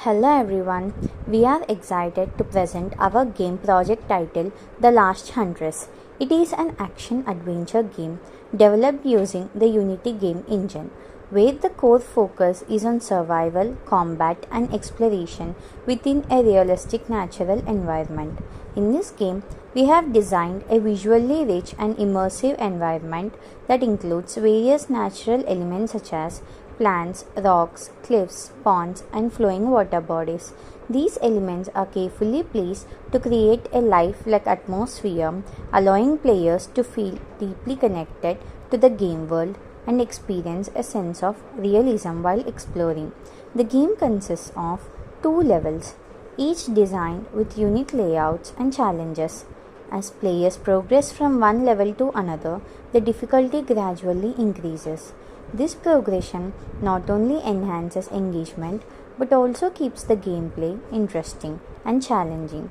Hello everyone, we are excited to present our game project titled The Last Huntress. It is an action-adventure game developed using the Unity game engine, where the core focus is on survival, combat and exploration within a realistic natural environment. In this game, we have designed a visually rich and immersive environment that includes various natural elements such as plants, rocks, cliffs, ponds, and flowing water bodies. These elements are carefully placed to create a lifelike atmosphere, allowing players to feel deeply connected to the game world and experience a sense of realism while exploring. The game consists of 2 levels, each designed with unique layouts and challenges. As players progress from one level to another, the difficulty gradually increases. This progression not only enhances engagement but also keeps the gameplay interesting and challenging.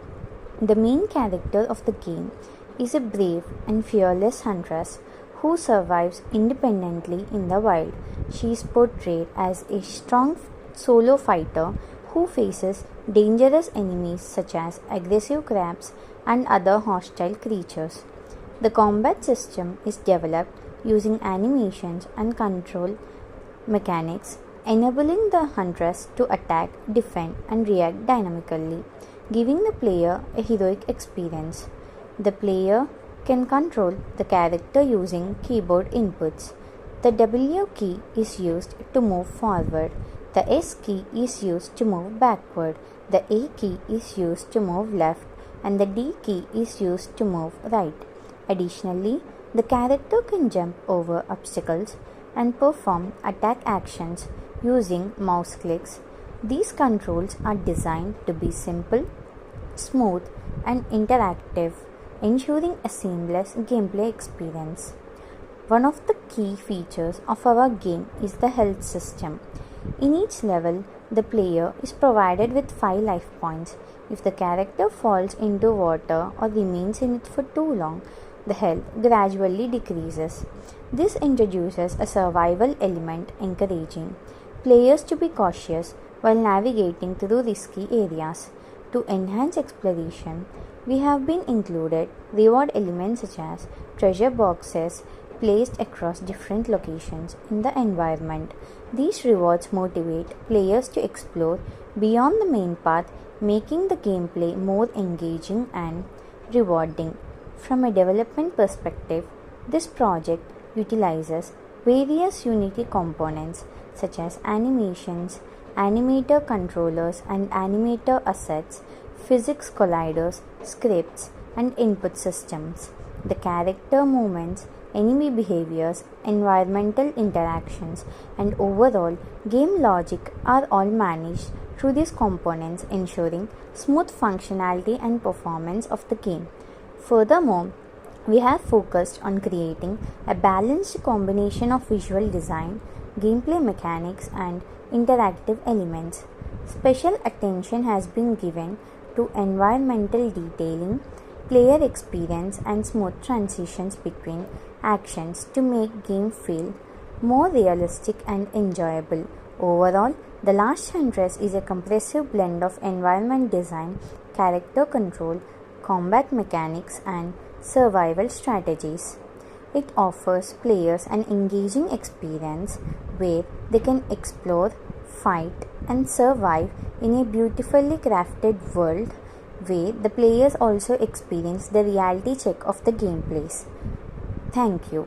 The main character of the game is a brave and fearless huntress who survives independently in the wild. She is portrayed as a strong solo fighter who faces dangerous enemies such as aggressive crabs and other hostile creatures. The combat system is developed using animations and control mechanics, enabling the huntress to attack, defend, and react dynamically, giving the player a heroic experience. The player can control the character using keyboard inputs. The W key is used to move forward, the S key is used to move backward, the A key is used to move left, and the D key is used to move right. Additionally, the character can jump over obstacles and perform attack actions using mouse clicks. These controls are designed to be simple, smooth, and interactive, ensuring a seamless gameplay experience. One of the key features of our game is the health system. In each level, the player is provided with 5 life points. If the character falls into water or remains in it for too long, the health gradually decreases. This introduces a survival element, encouraging players to be cautious while navigating through risky areas. To enhance exploration, we have been included reward elements such as treasure boxes placed across different locations in the environment. These rewards motivate players to explore beyond the main path, making the gameplay more engaging and rewarding. From a development perspective, this project utilizes various Unity components such as animations, animator controllers and animator assets, physics colliders, scripts, and input systems. The character movements, enemy behaviors, environmental interactions, and overall game logic are all managed through these components, ensuring smooth functionality and performance of the game. Furthermore, we have focused on creating a balanced combination of visual design, gameplay mechanics, and interactive elements. Special attention has been given to environmental detailing, player experience, and smooth transitions between actions to make game feel more realistic and enjoyable. Overall, The Last Huntress is a comprehensive blend of environment design, character control, combat mechanics, and survival strategies. It offers players an engaging experience where they can explore, fight, and survive in a beautifully crafted world where the players also experience the reality check of the gameplays. Thank you.